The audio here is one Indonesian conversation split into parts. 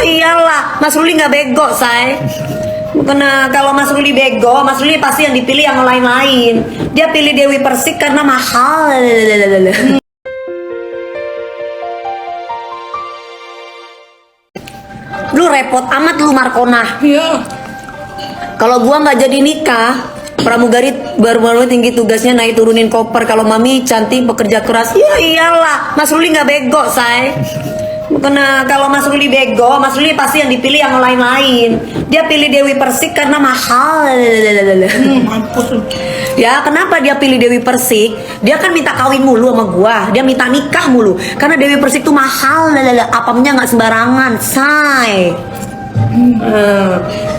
iyalah, Mas Ruli nggak bego, say. Karena kalau Mas Ruli bego, Mas Ruli pasti yang dipilih yang lain-lain. Dia pilih Dewi Persik karena mahal. Lu repot amat lu Markona. Iya. Kalau gua nggak jadi nikah, pramugari baru-baru tinggi tugasnya naik turunin koper. Kalau mami cantik bekerja keras, ya iyalah, Mas Ruli nggak bego, say. Karena kalau Mas Ruli bego, Mas Ruli pasti yang dipilih yang lain-lain. Dia pilih Dewi Persik karena mahal. Mampus lu. Ya, kenapa dia pilih Dewi Persik? Dia kan minta kawin mulu sama gua. Dia minta nikah mulu. Karena Dewi Persik tuh mahal. Apanya nggak sembarangan, say.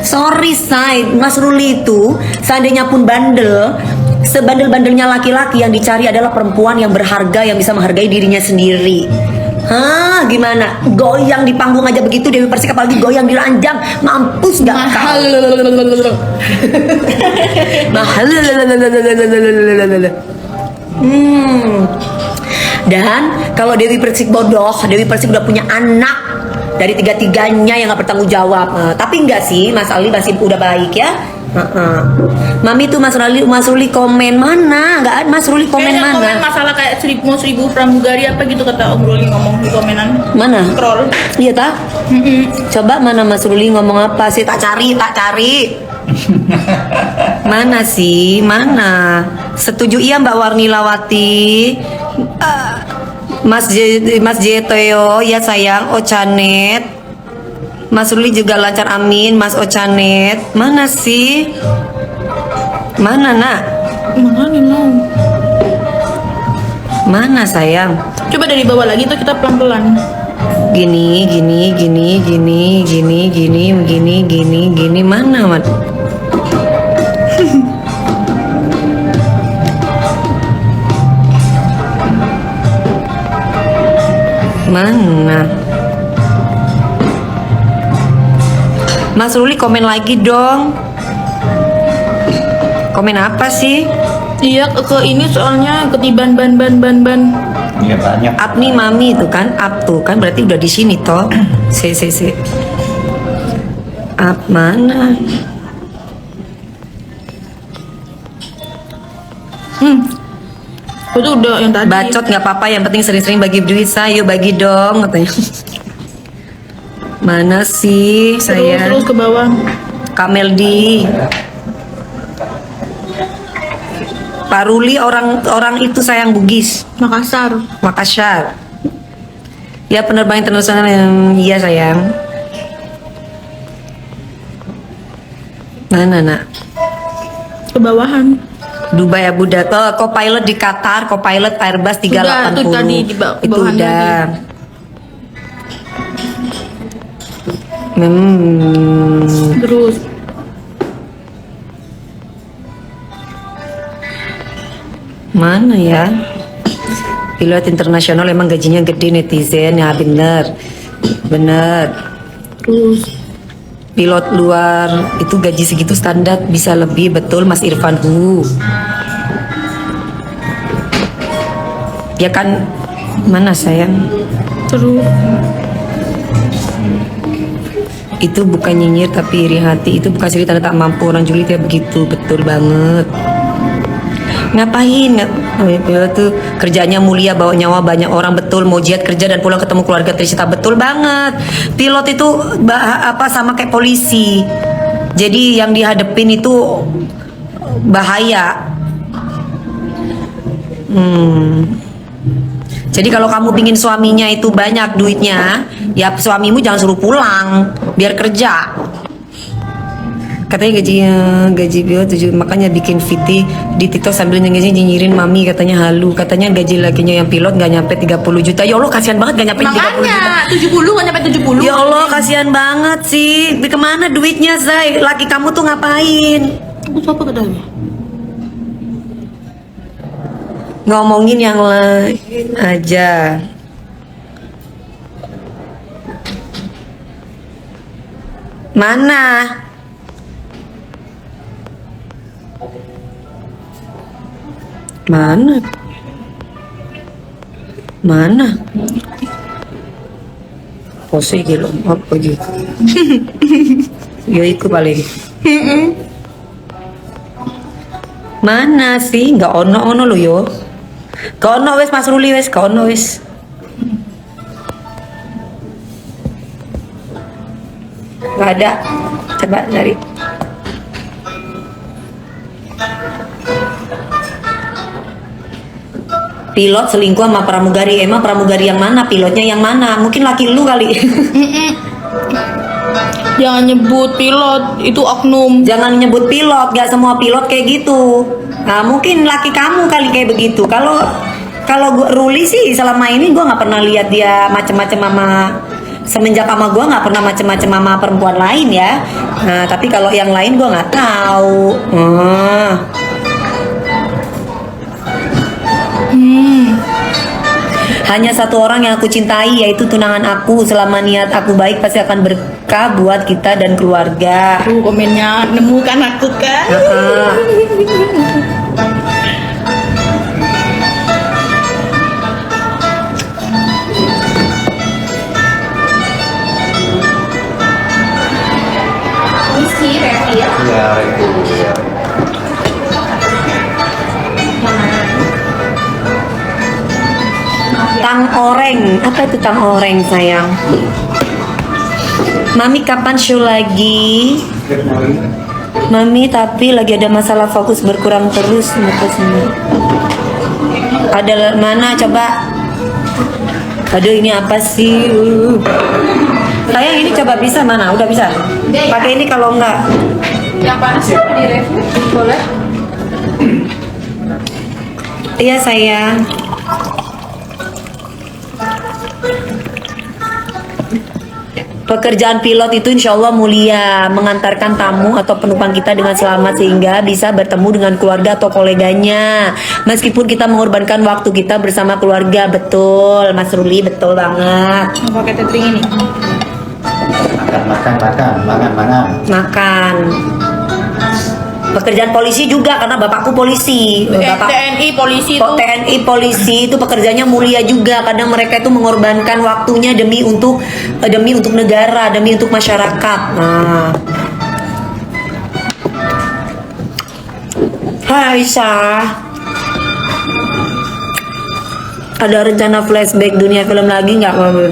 Sorry, say. Mas Ruli itu seandainya pun bandel, sebandel-bandelnya laki-laki yang dicari adalah perempuan yang berharga, yang bisa menghargai dirinya sendiri. Hah, gimana? Goyang di panggung aja begitu Dewi Persik, apalagi goyang di ranjang, mampus nggak? Mahal. Mahal. Dan kalau Dewi Persik bodoh, Dewi Persik udah punya anak dari tiga-tiganya yang nggak bertanggung jawab. Tapi enggak sih, Mas Ali masih udah baik ya. Mami tuh Mas Ruli komen mana? Nggak ada Mas Ruli komen Kayaknya komen mana? masalah kayak 1000 pramugari apa gitu kata Om Ruli ngomong di komenan. Mana? Scroll. Iya tak? Coba mana Mas Ruli ngomong apa sih? Tak cari. Mana sih? Mana? Setuju iya Mbak Warnilawati. Mas Jetoyo, ya sayang. Ocanet. Mas Ruli juga lancar, amin. Mas Ocanet, mana sih? Mana nak? Mana nih mau? Mana sayang? Coba dari bawah lagi tuh kita pelan-pelan. Gini. Mana, Mat? Mana? Mas Ruli komen lagi dong. Komen apa sih? Iya ke ini soalnya ketiban ban. Iya banyak. Up nih mami itu kan, up tuh kan berarti udah di sini toh. Si. Up mana? Itu udah yang tadi. Bacot nggak apa-apa, yang penting sering-sering bagi duit saya, yuk bagi dong katanya. Mana sih saya? Terus ke bawah. Kameldi. Pak Ruli orang itu sayang Bugis, Makassar. Ya penerbangan internasional yang iya sayang. Mana nak? Ke bawahan. Dubai Abu Dhabi. Oh, co-pilot di Qatar, co-pilot Airbus 380. Sudah, itu tadi di itu bawahan udah. Terus Mana ya? Pilot internasional emang gajinya gede netizen ya, bener. terus Pilot luar itu gaji segitu standar, bisa lebih, betul Mas Irfan Ya kan, mana sayang? terus Itu bukan nyinyir tapi iri hati. Itu bukan cerita tak mampu, orang julid ya begitu, betul banget. Ngapain? Pilot tuh kerjanya mulia, bawa nyawa banyak orang, betul. Mau jihad kerja dan pulang ketemu keluarga tercinta, betul banget. Pilot itu sama kayak polisi. Jadi yang dihadepin itu bahaya. Jadi kalau kamu pingin suaminya itu banyak duitnya, ya suamimu jangan suruh pulang, biar kerja. Katanya gaji pilot 7, makanya bikin VT di TikTok sambil nyinyirin mami, katanya halu. Katanya gaji lakinya yang pilot nggak nyampe 30 juta. Ya Allah kasihan banget nggak nyampe 30 juta. makanya 70 kan nyampe 70. Ya Allah kasihan banget sih. Kemana duitnya, Zai? Laki kamu tuh ngapain? Terus apa katanya? Ngomongin yang lain aja. Mana? Mana? pose gitu apa gitu. Yo iku paling. Mana sih? Nggak ono lo yo. Gak ono wes Mas Ruli wes, gak ono wes. Gak ada. Coba cari. Pilot selingkuh sama pramugari. Emang pramugari yang mana? Pilotnya yang mana? Mungkin laki lu kali. Jangan nyebut pilot, itu oknum. Jangan nyebut pilot, gak semua pilot kayak gitu. Nah, mungkin laki kamu kali kayak begitu. Kalau Ruli sih selama ini gue nggak pernah lihat dia macem-macem sama semenjak sama gue nggak pernah macem-macem sama perempuan lain ya. Nah, tapi kalau yang lain gue nggak tahu. Hanya satu orang yang aku cintai, yaitu tunangan aku. Selama niat aku baik pasti akan berkah buat kita dan keluarga. Komennya nemu kan aku kan. Ya, reguler. Tang oreng, apa itu tang oreng sayang? Mami kapan show lagi? Mami tapi lagi ada masalah fokus berkurang terus. Ada mana coba? Aduh ini apa sih? Sayang ini coba bisa mana? Udah bisa? Pakai ini kalau enggak. Yang panas di review boleh? Iya sayang. Pekerjaan pilot itu insya Allah mulia, mengantarkan tamu atau penumpang kita dengan selamat sehingga bisa bertemu dengan keluarga atau koleganya. Meskipun kita mengorbankan waktu kita bersama keluarga, betul, Mas Ruli, betul banget. Pakai tethering ini. Makan. Pekerjaan polisi juga karena bapakku polisi. TNI polisi Kok tuh. TNI polisi itu pekerjaannya mulia juga. Kadang mereka itu mengorbankan waktunya demi untuk negara, demi untuk masyarakat. Nah. Hai Syah. Ada rencana flashback dunia film lagi nggak, Mami?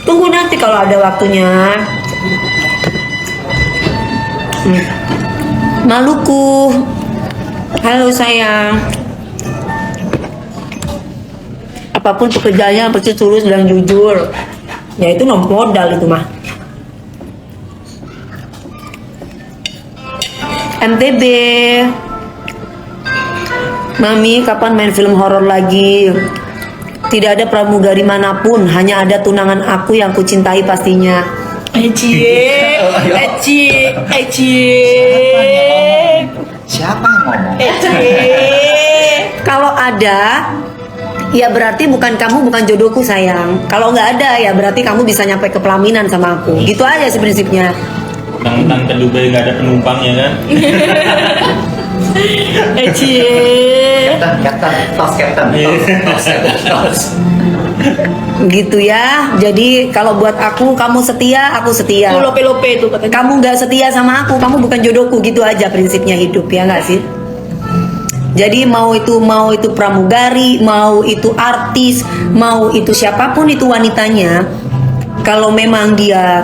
Tunggu nanti kalau ada waktunya. Maluku. Halo sayang. Apapun pekerjaannya pasti tulus dan jujur. Ya itu modal itu mah. MTB. Mami kapan main film horor lagi? Tidak ada pramugari manapun, hanya ada tunangan aku yang kucintai pastinya. Ecie. Siapa yang ngomong? Kalau ada, ya berarti bukan kamu, bukan jodohku sayang. Kalau nggak ada, ya berarti kamu bisa nyampe ke pelaminan sama aku. Gitu aja sih prinsipnya. Tentang ke Dubai nggak ada penumpangnya kan? Captain. Gitu ya. Jadi kalau buat aku, kamu setia, aku setia. Itu lope-lope itu katanya. Kamu nggak setia sama aku, kamu bukan jodohku. Gitu aja prinsipnya hidup, ya nggak sih? Jadi mau itu pramugari, mau itu artis, mau itu siapapun itu wanitanya, kalau memang dia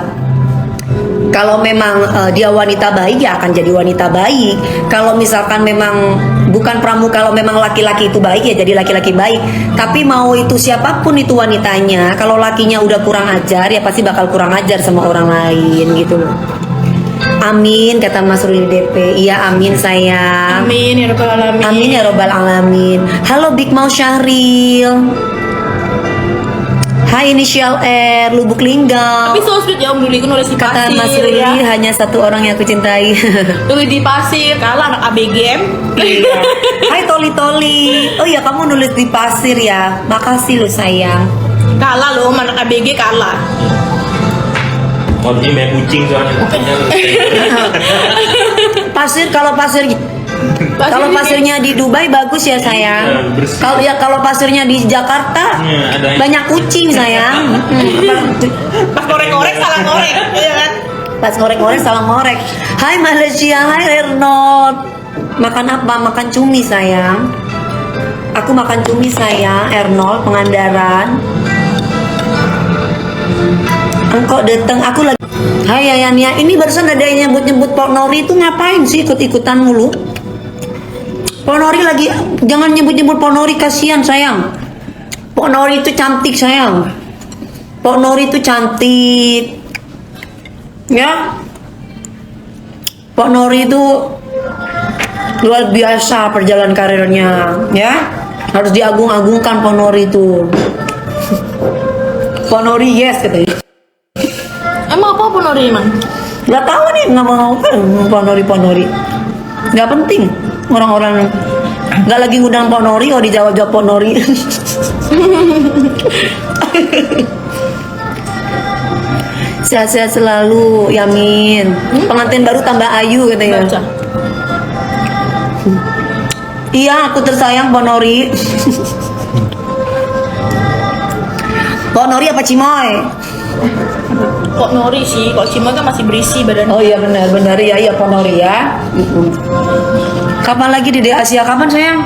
wanita baik ya akan jadi wanita baik. Kalau misalkan memang bukan kalau memang laki-laki itu baik ya jadi laki-laki baik. Tapi mau itu siapapun itu wanitanya, kalau lakinya udah kurang ajar ya pasti bakal kurang ajar sama orang lain gitu loh. Amin kata Mas Ruli DP. Iya amin sayang. Amin ya rabbal alamin. Amin ya robbal alamin. Halo Big Mau Syahril. Hai inisial R Lubuk Linggau. Tapi so sweet ya Om Ruli nulis di Kata pasir Mas Ruli ya. hanya satu orang yang aku cintai. Tulis di pasir kalah anak ABGM. Iya. Hai Toli Toli. Oh ya kamu nulis di pasir ya. Makasih lo sayang. Kalah loh anak ABG kalah. Modnya main kucing soalnya. Pasir kalau pasir Kalau pasirnya di Dubai bagus ya sayang. bersih. Kalau pasirnya di Jakarta Ada yang- banyak kucing sayang. Pas korek-korek salah korek, iya kan? Pas ngorek-ngorek salah ngorek. Hai Malaysia, hai Ernot. Makan apa? Makan cumi sayang. Aku makan cumi sayang, Ernol Pengandaran. Engkau datang, aku lagi. Hai Yayan ya, ini barusan ada yang nyebut-nyebut Pok Nori itu ngapain sih ikut-ikutan mulu? Pok Nori lagi, jangan nyebut-nyebut Pok Nori, kasihan sayang. Pok Nori itu cantik sayang. Pok Nori itu cantik. Ya. Pok Nori itu luar biasa perjalanan karirnya, ya. Harus diagung-agungkan Pok Nori itu. Pok Nori yes katanya. Emang apa Nori emang? Gak tahu nih, nggak mau kan Pok Nori. Nggak penting orang-orang nggak lagi ngundang Pok Nori, oh dijawab-jawab Pok Nori. Sehat-sehat selalu, Yamin. Pengantin baru tambah ayu katanya. Baca. Iya, aku tersayang Pok Nori. Pok Nori apa Cimoy? Kok Nori sih, kok Cimoy kan masih berisi badannya. Oh iya benar ya, iya Pok Nori ya. Kapan lagi di Asia, kapan sayang?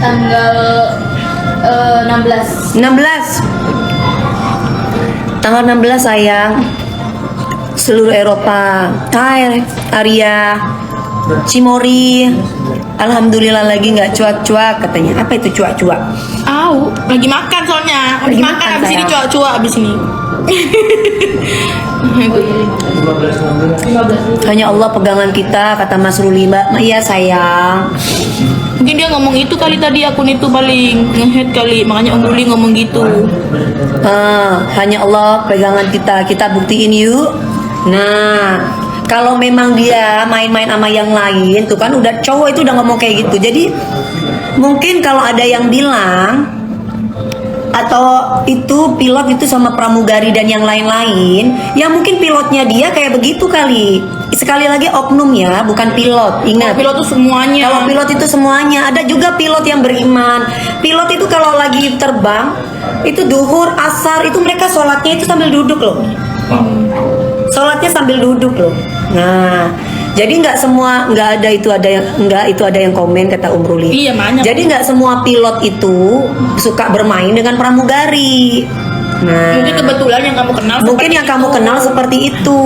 Tanggal 16. 16. Tanggal 16 sayang. Seluruh Eropa. Hai Arya, Cimori. Alhamdulillah lagi nggak cuak-cuak katanya. Apa itu cuak-cuak? Au, lagi makan soalnya. Lagi Habis makan, makan, habis ini sayang. cuak-cuak habis ini. Hanya Allah pegangan kita, kata Mas Ruli. Mbak, iya sayang. Mungkin dia ngomong itu kali tadi, akun itu paling ngehead kali, makanya Om Ruli ngomong gitu. Hanya Allah pegangan kita, kita buktiin yuk. Nah, kalau memang dia main-main sama yang lain, tuh kan udah cowok itu udah ngomong kayak gitu. Jadi mungkin kalau ada yang bilang atau itu pilot itu sama pramugari dan yang lain-lain, ya mungkin pilotnya dia kayak begitu kali. Sekali lagi oknum ya, bukan pilot. Ingat. Pilot tuh semuanya. Kalau pilot itu semuanya, ada juga pilot yang beriman. Pilot itu kalau lagi terbang, itu duhur, asar, itu mereka sholatnya itu sambil duduk loh. Sholatnya sambil duduk loh. Nah, jadi nggak semua, nggak ada yang komen kata Om Ruli. Iya, banyak. Jadi nggak semua pilot itu suka bermain dengan pramugari. Nah, Mungkin kebetulan yang kamu kenal. mungkin seperti yang kamu itu. kenal seperti itu,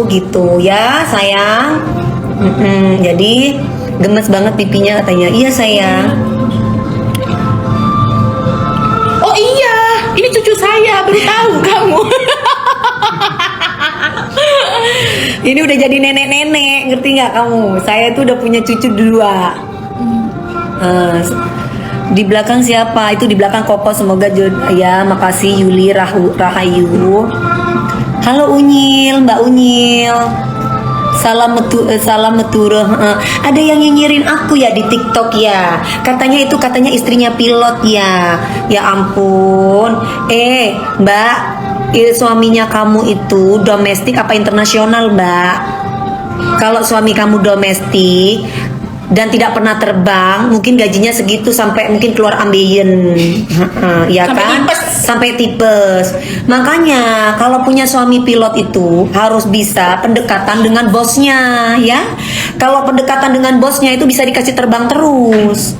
gitu ya sayang. Jadi gemes banget pipinya katanya. Iya sayang. Oh iya, ini cucu saya, baru tahu kamu. Ini udah jadi nenek-nenek, ngerti nggak kamu? Saya tuh udah punya cucu 2. Di belakang siapa? Itu di belakang Koko, semoga ya. Makasih Yuli Rahayu. Halo Unyil, Mbak Unyil. Salam meturuh. Ada yang nyinyirin aku ya di TikTok ya. Katanya istrinya pilot ya. Ya ampun. Mbak, suaminya kamu itu domestik apa internasional, Mbak? Kalau suami kamu domestik dan tidak pernah terbang, mungkin gajinya segitu sampai mungkin keluar ambeien, ya Sampai kan? tipes. Sampai tipes. Makanya kalau punya suami pilot itu harus bisa pendekatan dengan bosnya, ya. Kalau pendekatan dengan bosnya itu bisa dikasih terbang terus.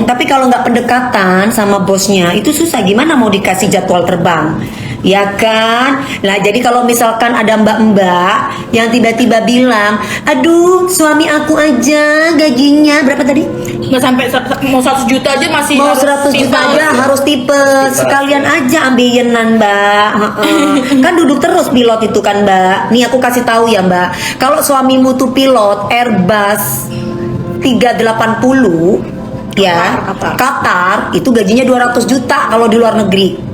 Tapi kalau nggak pendekatan sama bosnya itu susah, gimana mau dikasih jadwal terbang? Ya kan? Nah jadi kalau misalkan ada mbak-mbak yang tiba-tiba bilang, aduh suami aku aja gajinya berapa tadi? Nggak sampai mau 100 juta aja masih Mau harus 100 juta tipes. aja harus tipes. Sekalian aja ambeienan mbak. Kan duduk terus pilot itu kan mbak. Nih aku kasih tahu ya mbak, kalau suamimu tuh pilot Airbus 380 ya, Qatar itu gajinya 200 juta kalau di luar negeri.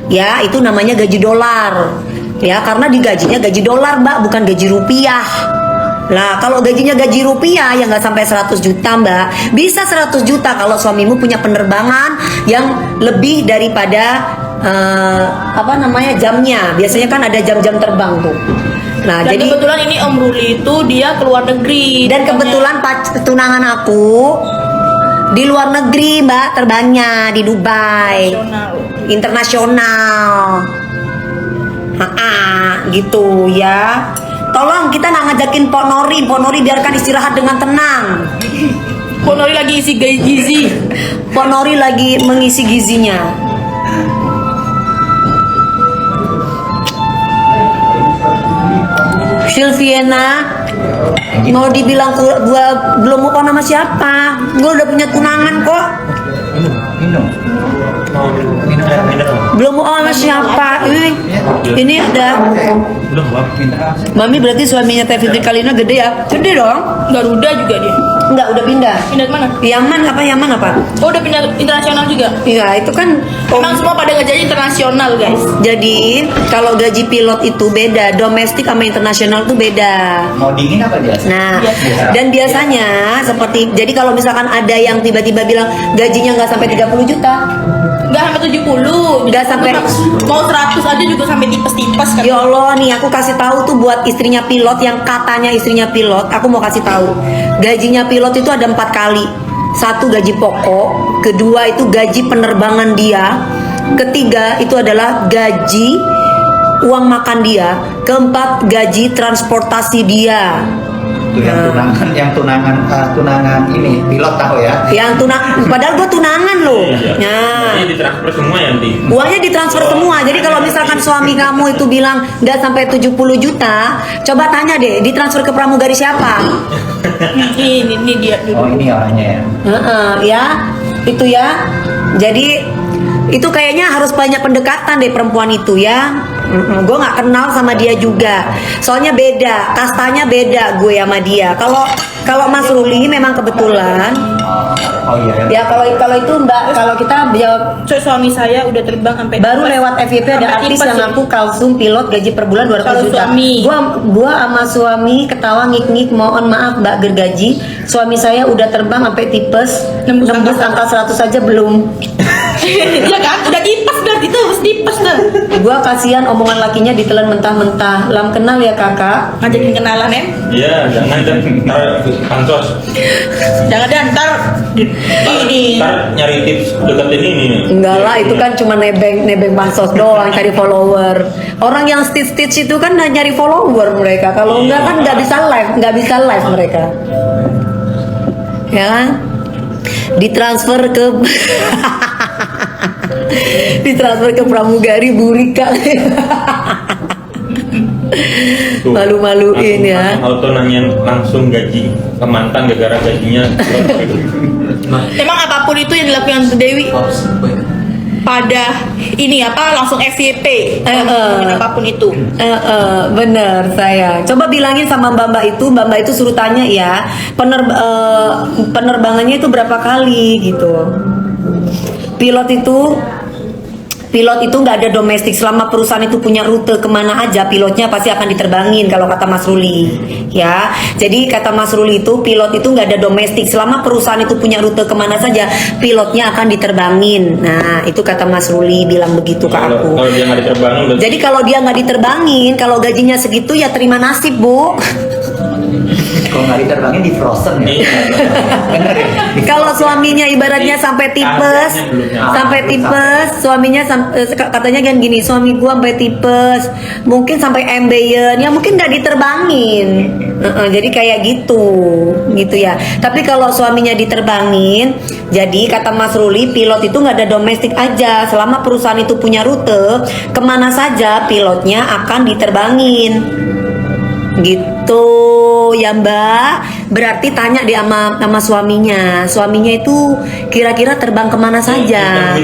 Ya, itu namanya gaji dolar. Ya, karena digajinya gaji dolar, Mbak, bukan gaji rupiah. Nah, kalau gajinya gaji rupiah ya nggak sampai 100 juta, Mbak. Bisa 100 juta kalau suamimu punya penerbangan yang lebih daripada jamnya. Biasanya kan ada jam-jam terbang tuh. Nah, Dan jadi kebetulan ini Om Ruli itu dia keluar negeri. dan kebetulan tunangan aku di luar negeri, Mbak, terbangnya di Dubai. Internasional. Gitu ya. Tolong kita nak ngajakin Pok Nori biarkan istirahat dengan tenang. Pok Nori lagi isi gizi. Pok Nori lagi mengisi gizinya. Silviana, mau dibilang gua belum mau sama siapa? Gua udah punya tunangan kok. Minum. Belum mau sama siapa? Ini ada. Belum, Bang. Mami berarti suaminya Teh Fitri Kalina gede ya? Gede dong. Garuda juga dia. Enggak, udah pindah. Pindah kemana? Yaman apa? Oh, udah pindah internasional juga. Iya, itu kan Emang semua pada gajinya internasional, guys. jadi kalau gaji pilot itu beda, domestik sama internasional itu beda. Mau dingin apa biasa? Nah, Biasa. dan biasanya seperti jadi kalau misalkan ada yang tiba-tiba bilang gajinya nggak sampai 30 juta. Nggak sampai 70. Nggak sampai. Mau 100 aja juga sampai tipes-tipes kan. Ya Allah, nih aku kasih tahu tuh buat istrinya pilot yang katanya istrinya pilot, aku mau kasih tahu. Gajinya pilot itu ada 4 kali. Satu gaji pokok, kedua itu gaji penerbangan dia, ketiga itu adalah gaji uang makan dia, keempat gaji transportasi dia. Itu yang tunangan ini pilot tahu ya. Yang padahal gue tunangan loh. Iya. Nah, Ini ditransfer semua ya nanti. uangnya ditransfer semua. Jadi kalau misalkan suami kamu itu bilang nggak sampai 70 juta, coba tanya deh, ditransfer ke pramugari siapa? Ini dia dulu. Oh ini orangnya ya. Ya, itu ya. Jadi itu kayaknya harus banyak pendekatan deh perempuan itu ya. Gue nggak kenal sama dia juga. Soalnya beda, kastanya beda gue sama dia. Kalau Mas Ruli memang kebetulan. Oh iya. Ya kalau itu Mbak, kalau kita jawab So, suami saya udah terbang sampai baru lewat FYP ada Sampai artis tipes yang ya. ngaku kalsum pilot gaji per bulan 200 Kalau juta. suami. Gua sama suami ketawa ngik-ngik, mohon maaf Mbak gergaji. Suami saya udah terbang sampai tipes, Nembus nembus angka 100 saja belum. Iya kan? Udah tipes dah gitu, harus tipes dah. Gua kasihan omongan lakinya ditelan mentah-mentah. Lam kenal ya kakak. Ngajakin kenalan ya. Iya, jangan dan ntar pansos. Jangan dan ntar ini. Ntar nyari tips deketin ini. Enggak lah, itu kan cuma nebeng pansos doang, cari follower. Orang yang stitch itu kan nyari follower mereka. Kalau enggak kan nggak bisa live mereka. Ya kan? Ditransfer ke ditransfer ke pramugari Burika. Tuh, Malu-maluin ya. langsung auto nanya langsung gaji ke mantan gara-gara gajinya. Emang apapun itu yang dilakukan Dewi pada ini apa langsung FYP. Apapun itu. Bener saya. Coba bilangin sama mbak-mbak itu suruh tanya ya penerbangannya itu berapa kali gitu. Pilot itu nggak ada domestik, selama perusahaan itu punya rute kemana aja pilotnya pasti akan diterbangin kalau kata Mas Ruli ya. Jadi kata Mas Ruli itu pilot itu nggak ada domestik, selama perusahaan itu punya rute kemana saja pilotnya akan diterbangin. Nah itu kata Mas Ruli bilang begitu ke aku. Kalau dia nggak diterbangin, berarti Jadi kalau dia nggak diterbangin, kalau gajinya segitu ya terima nasib Bu. Kalau nggak diterbangin di frozen ya. Iya. Bener ya. Kalau suaminya ibaratnya sampai tipes, suaminya katanya kan gini, suami gua sampai tipes, mungkin sampai embeyen, ya mungkin nggak diterbangin. Jadi kayak gitu ya. Tapi kalau suaminya diterbangin, jadi kata Mas Ruli, pilot itu nggak ada domestik aja, selama perusahaan itu punya rute, kemana saja pilotnya akan diterbangin. Gitu ya Mbak. Berarti tanya deh sama suaminya itu kira-kira terbang kemana saja,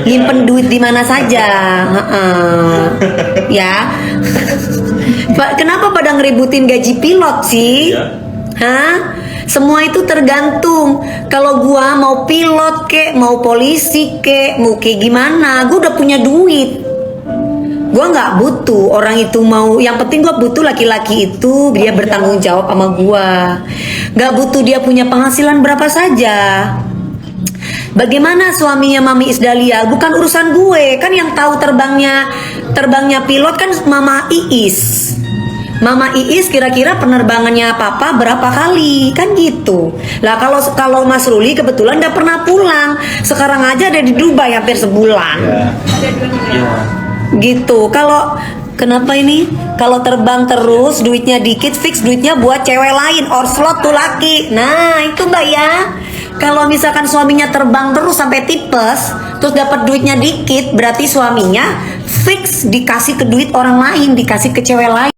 nyimpen duit di mana saja. Ya. Kenapa pada ngeributin gaji pilot sih? Hah? Semua itu tergantung. Kalau gua mau pilot kek, mau polisi kek, mau kayak gimana, gua udah punya duit. Gue nggak butuh orang itu mau, yang penting gue butuh laki-laki itu dia bertanggung jawab sama gue. Nggak butuh dia punya penghasilan berapa saja. Bagaimana suaminya Mami Isdalia bukan urusan gue, kan yang tahu terbangnya pilot kan Mama Iis. Mama Iis kira-kira penerbangannya papa berapa kali? Kan gitu. Lah kalau Mas Ruli kebetulan udah pernah pulang. Sekarang aja ada di Dubai hampir sebulan. Ya. Gitu. Kalau kenapa ini? Kalau terbang terus duitnya dikit, fix duitnya buat cewek lain, or slot tuh laki. Nah, itu Mbak ya. Kalau misalkan suaminya terbang terus sampai tipes, terus dapat duitnya dikit, berarti suaminya fix dikasih ke duit orang lain, dikasih ke cewek lain.